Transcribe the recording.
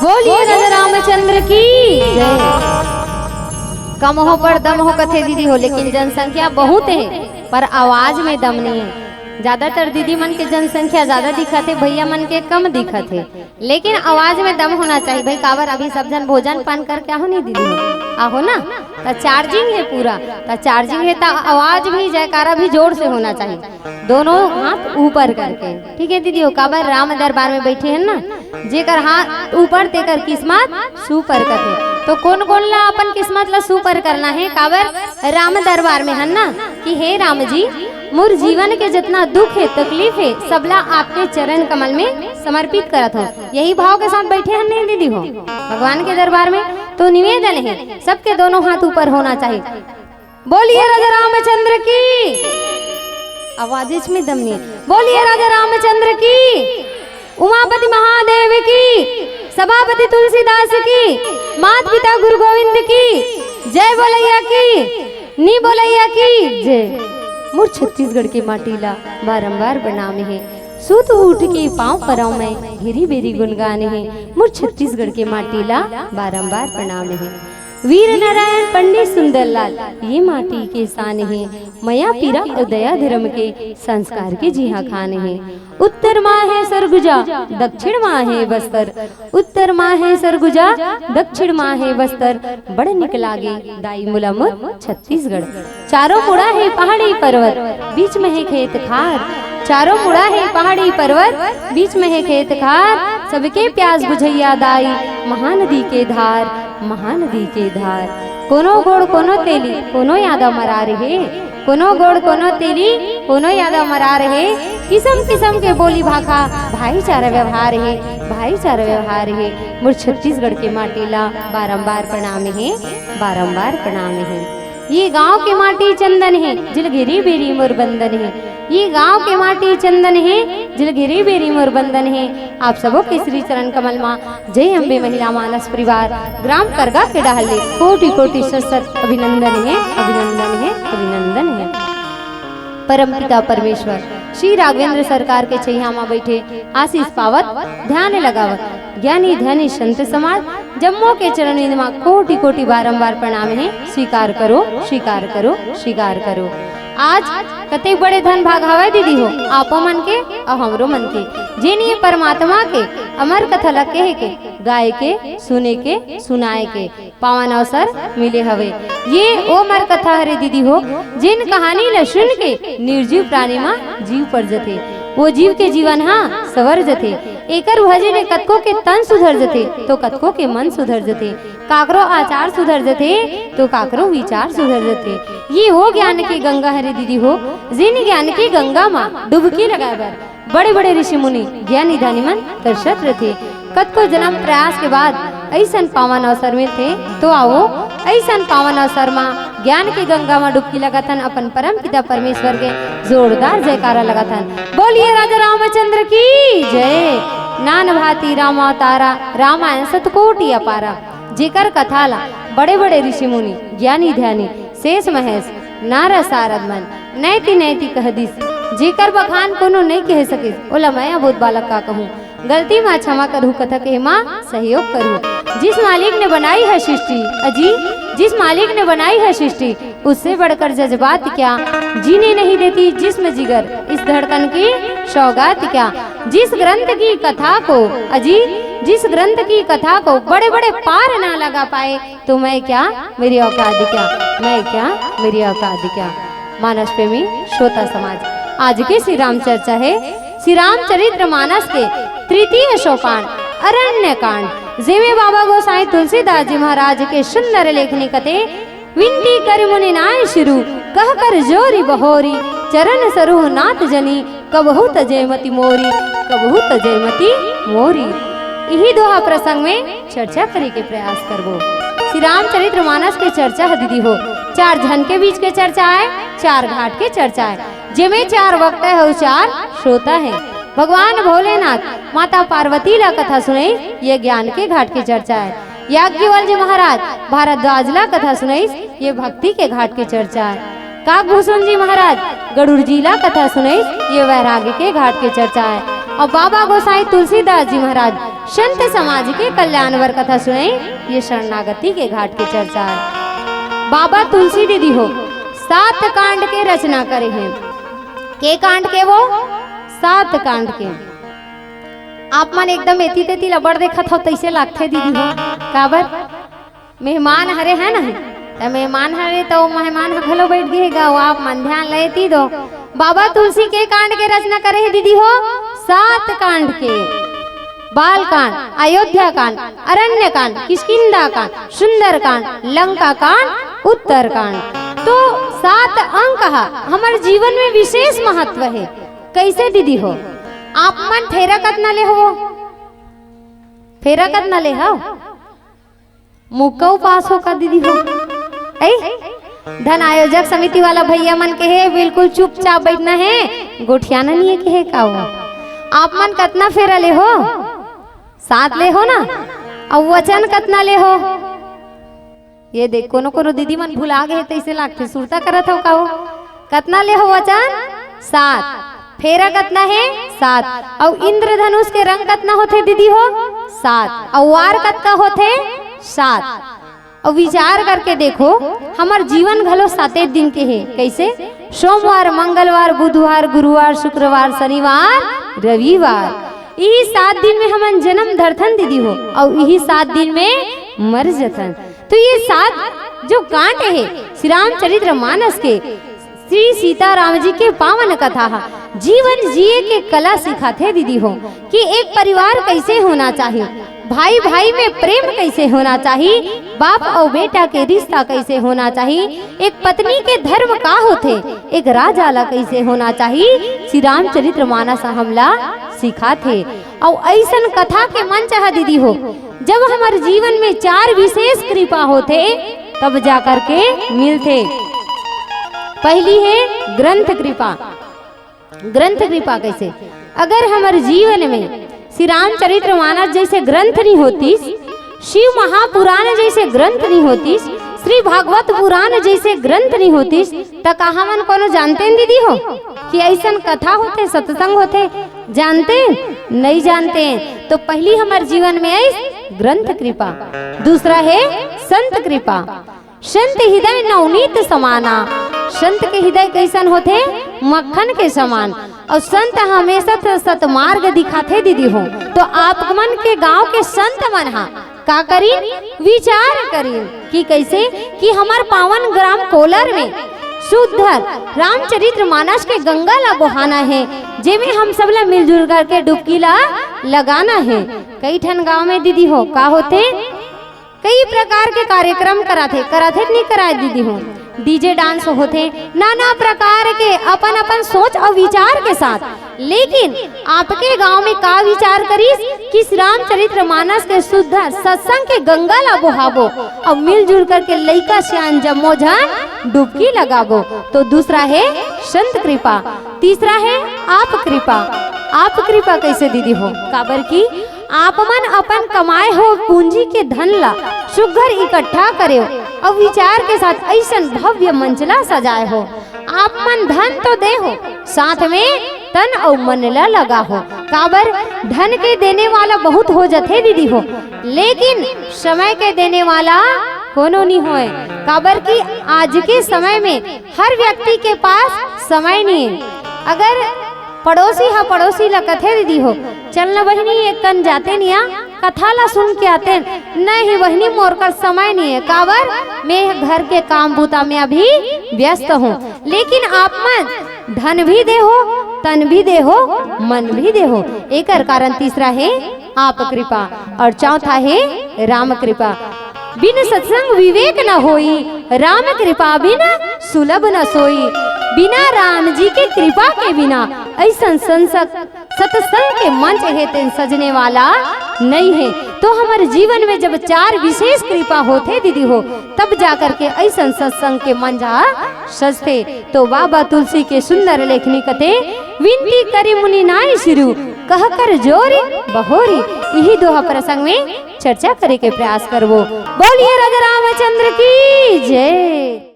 बोलिए राजा रामचंद्र की जय। कम हो पर दम हो कथे दीदी हो, लेकिन जनसंख्या बहुत है पर आवाज में दम नहीं है। ज्यादातर दीदी मन के जनसंख्या ज्यादा दिखत है, भैया मन के कम दिखत है, लेकिन आवाज में दम होना चाहिए भाई। काबर अभी सब जन भोजन पान करके आहो नहीं दीदी आहो ना, तो चार्जिंग है पूरा, तो चार्जिंग है तो आवाज भी जयकारा भी जोर से होना चाहिए, दोनों हाथ ऊपर करके। ठीक है दीदी हो, काबर राम दरबार में बैठे हैं ना, जेकर हाथ ऊपर तेकर किस्मत सुपर करते। तो कौन कौन ला अपन किस्मत ला सुपर करना है, काबर राम दरबार में है ना कि हे राम जी मोर जीवन के जितना दुख है तकलीफ है सबला आपके चरण कमल में समर्पित करत हो। यही भाव के साथ बैठे हैं नहीं दीदी हो भगवान के दरबार में। तो निवेदन है सबके दोनों हाथ ऊपर होना चाहिए। बोलिए राजा रामचंद्र की, आवाज में दम नहीं। बोलिए राजा रामचंद्र की, उमापति महादेव की, सभापति तुलसीदास की, माता पिता गुरु गोविंद की जय। बोलैया की नी बोलैया की जय। मोर छत्तीसगढ़ के माटीला बारंबार प्रणाम है, सूत उठ के पाँव पराव में हेरी बेरी गुनगान है। मोर छत्तीसगढ़ के माटीला बारंबार प्रणाम है। वीर नारायण पंडित सुंदरलाल ये माटी के शान है, मया पीरा और दया धर्म के संस्कार के जिहा खान है। उत्तर माँ है सरगुजा दक्षिण माँ है बस्तर, उत्तर माँ है सरगुजा दक्षिण माँ है बस्तर, बड़े निक लागे दाई मुलामुर छत्तीसगढ़। चारों मुड़ा है पहाड़ी पर्वत बीच में है खेत खार, चारों मुड़ा है पहाड़ी पर्वत बीच में है खेत खार, सबके प्यास बुझैया दाई महानदी के धार, महानदी के धार। कोनो गोड़ कोनो तेली कोनो यादा मरा रहे, कोनो गोड़ कोनो तेली कोनो यादा मरा रहे, किस्म किस्म के बोली भाखा भाईचारा व्यवहार है, भाईचारा व्यवहार है। मोर छत्तीसगढ़ के माटीला बारंबार प्रणाम है, बारंबार प्रणाम है। ये गांव के माटी चंदन है जिलगिरी बेरी मोर बंदन है, ये गांव के माटी चंदन है जिलगिरी बेरी मोर बंदन है। आप सबों के श्री चरण कमल माँ जय अम्बे महिला मानस परिवार ग्राम करगा के डाले कोटि कोटि सत अभिनंदन है, अभिनंदन है, अभिनंदन है। परम पिता परमेश्वर श्री राघवेंद्र सरकार के छैया में बैठे आशीष पावत ध्यान लगावत ज्ञानी ध्यानी संत समाज जम्मो के चरण में कोटि कोटि बारंबार प्रणाम है। स्वीकार करो, स्वीकार करो, स्वीकार करो। आज कते बड़े धन भाग हवा दीदी हो आपो मन के और हमरो मन के, जिन्हें परमात्मा के अमर कथा ला कहे के गाय के सुने के सुनाए के पावन अवसर मिले हवे। ये ओ मर कथा हरे दीदी हो जिन कहानी ला सुन के निर्जीव प्राणी मा जीव पर जथे, वो जीव के जीवन हाँ सवर जथे। एकर भजन ने कतको के तन सुधर जथे तो कतको के मन सुधर जथे, काकरो आचार सुधर जथे तो काकरो विचार सुधर जथे। ये हो ज्ञान की गंगा हरे दीदी हो जिन ज्ञान की गंगा माँ डुबकी लगाए बर बड़े बड़े ऋषि मुनि ज्ञानी ध्यानी मन तरसत रथे। कतको जन्म प्रयास के बाद ऐसन पावन अवसर में थे तो आओ ऐसन पावन अवसर में ज्ञान की गंगा में डुबकी लगाथन, अपन परम पिता परमेश्वर के जोरदार जयकारा लगाथन। बोलिए राजा रामचंद्र की जय। नान भांति राम अवतारा रामायण सतकोटि अपारा, जेकर कथा ला बड़े बड़े ऋषि मुनि ज्ञानी ध्यानी शेष महेश नारद सारद मन नैति नैति कह दिस, जेकर बखान कोनो नहीं कह सके ओला मैं बहुत बालक का कहूँ। गलती माँ क्षमा करूँ कथा के माँ सहयोग करूँ। जिस मालिक ने बनाई है सृष्टि अजी, जिस मालिक ने बनाई है सृष्टि उससे बढ़कर जज्बात क्या, जीने नहीं देती जिस्म जिगर इस धड़कन की सौगात क्या। जिस ग्रंथ की कथा को अजी, जिस ग्रंथ की कथा को बड़े बड़े पार ना लगा पाए तो मैं क्या मेरी औकात क्या, मैं क्या मेरी औकात क्या। मानस प्रेमी श्रोता समाज आज के श्री राम चर्चा है श्री रामचरित्र मानस के तृतीय सोपान अरण्य कांड, जेमे बाबा गोसाई तुलसीदास जी महाराज के सुंदर लेखनी कथे विनती कर मुनि नाय शुरू कह कर जोरी बहोरी, चरण सरुह नाथ जनी कबहू तजयमती मोरी, कबहू तजयमती मोरी। यही दोहा प्रसंग में चर्चा करे के प्रयास करबो। श्री रामचरित्र मानस के चर्चा है दीदी हो, चार जन के बीच के चर्चा है, चार घाट के चर्चा है, जिसमें चार वक्ता है चार श्रोता है। भगवान भोलेनाथ माता पार्वती ला कथा सुनाई ये ज्ञान के घाट की चर्चा है। याज्ञवल्क्य जी महाराज भारद्वाज ला कथा सुनाई ये भक्ति के घाट की चर्चा है। काकभूषण जी महाराज गरुड़ जी ला कथा सुनाई ये वैराग्य के घाट की चर्चा है। और बाबा गोसाई तुलसीदास जी महाराज संत समाज के कल्याणवर कथा सुने। ये शरणागति के घाट की चर्चा है। बाबा तुलसी दीदी हो 7 कांड के रचना करे हैं। के कांड के वो 7 कांड के। आप मन एकदम एती तेती लबड़ देखा था तैसे लागते दीदी हो काबर मेहमान हरे है ना, तो मेहमान हरे तो मेहमान घलो बैठ गए गाँव आप मन ध्यान लेती दो। बाबा तुलसी के कांड के रचना करे है दीदी हो 7 कांड के। बाल कांड, अयोध्या कांड, अरण्य कांड, किष्किंधा कांड, सुंदर कांड, लंका कांड, उत्तर कांड। तो 7 अंक हमारे जीवन में विशेष महत्व है। कैसे दीदी हो आप मन फेरा कतना ले हो, फेरा कतना ले हो मुक्का पास हो का दीदी हो। धन आयोजक समिति वाला भैया मन के है बिल्कुल चुपचाप बैठना है, गोठियाना नहीं है के है का हुआ। आप मन कतना फेरा ले हो 7 ले हो ना, और वचन कतना ले हो ये देख कोनो कोनो दीदी मन भुला गए तैसे लागते सुरता करत हो का हो। कतना ले हो वचन 7, फेरा कतना है 7, और इंद्रधनुष के रंग कतना होते दीदी हो 7, और वार कतना होते 7। और विचार करके देखो हमार जीवन घलो 7 दिन के है। कैसे सोमवार, मंगलवार, बुधवार, गुरुवार, शुक्रवार, शनिवार, रविवार, यही 7 दिन में हम जन्म धरथन दीदी हो, और यही 7 दिन में मर जथन। तो ये 7 जो कांड है श्री रामचरित्र मानस के श्री सीताराम जी के पावन कथा जीवन जिए के कला सिखाते दीदी हो कि एक परिवार कैसे होना चाहिए, भाई भाई में प्रेम कैसे होना चाहिए, बाप और बेटा के रिश्ता कैसे होना चाहिए, एक पत्नी के धर्म का होते, एक राजाला कैसे होना चाहिए, श्री रामचरित्र मानस हमला सिखाते। और ऐसन कथा के मन चाह दीदी हो जब हमारे जीवन में 4 विशेष कृपा होते तब जाकर के मिलते। पहली है ग्रंथ कृपा। ग्रंथ कृपा कैसे, अगर हमारे जीवन में श्री रामचरित्र मानस जैसे ग्रंथ नहीं होती, शिव महापुराण जैसे ग्रंथ नहीं होती, श्री भागवत पुराण जैसे ग्रंथ नहीं होती, तो कहा मन कोनो जानते हैं दीदी हो कि ऐसा कथा होते, सत्संग होते, जानते नहीं जानते हैं। तो पहली हमारे जीवन में आई ग्रंथ कृपा। दूसरा है संत कृपा। संत हृदय नवनीत समाना। संत के हृदय कैसन होते मक्खन के समान, और संत हमेशा सतमार्ग दिखाते दीदी हो। तो आप मन के गांव के संत मन का करी विचार करी कि कैसे कि हमार पावन ग्राम कोलर में शुद्ध रामचरित्र मानस के गंगा ला बहाना है, जेमे हम सब ला मिलजुल करके डुबकी ला लगाना है। कई ठन गांव में दीदी हो का होते कई प्रकार के कार्यक्रम कराते नहीं कराए दीदी हो, डीजे डांस होते नाना प्रकार के अपन अपन सोच और विचार के साथ। लेकिन आपके गांव में का विचार करीस कि रामचरित्र मानस के शुद्ध सत्संग के गंगा ला बहाबो और मिलजुल करके लइका सियान जम्मो जन डुबकी लगाबो। तो दूसरा है संत कृपा। तीसरा है आप कृपा। आप कृपा कैसे दीदी हो, काबर की आप मन अपन कमाए हो पूंजी के धन ला सुघर इकट्ठा करे और विचार के साथ ऐसा भव्य मंचला सजाए हो। आप मन धन तो दे हो, साथ में तन और मन ला लगा हो। काबर धन के देने वाला बहुत हो जाते दीदी हो, लेकिन समय के देने वाला कोनो नहीं होए। काबर की आज के समय में हर व्यक्ति के पास समय नहीं है। अगर पड़ोसी ला कथे दीदी हो चलना बहनी एक कन जाते नहीं कथा ला सुन के आते नहीं बहनी मोर का समय नहीं है, काबर मैं घर के काम बूता में अभी व्यस्त हूँ। लेकिन आप मन धन भी दे हो, तन भी दे हो, मन भी दे हो। एक कारण तीसरा है आप कृपा, और चौथा है राम कृपा। बिन सत्संग विवेक न होई, राम कृपा बिना सुलभ न सोई। बिना राम जी के कृपा के बिना ऐसा सत्संग के मंच है सजने वाला नहीं है। तो हमारे जीवन में जब 4 विशेष कृपा होते दीदी हो तब जाकर के ऐसा सत्संग के मंच सजते। तो बाबा तुलसी के सुंदर लेखनी कते विनती करी मुनि नाई शिरु कह कर जोरी बहोरी। यही दोहा प्रसंग में चर्चा करे के प्रयास करबो। बोलिए राजा रामचंद्र की जय।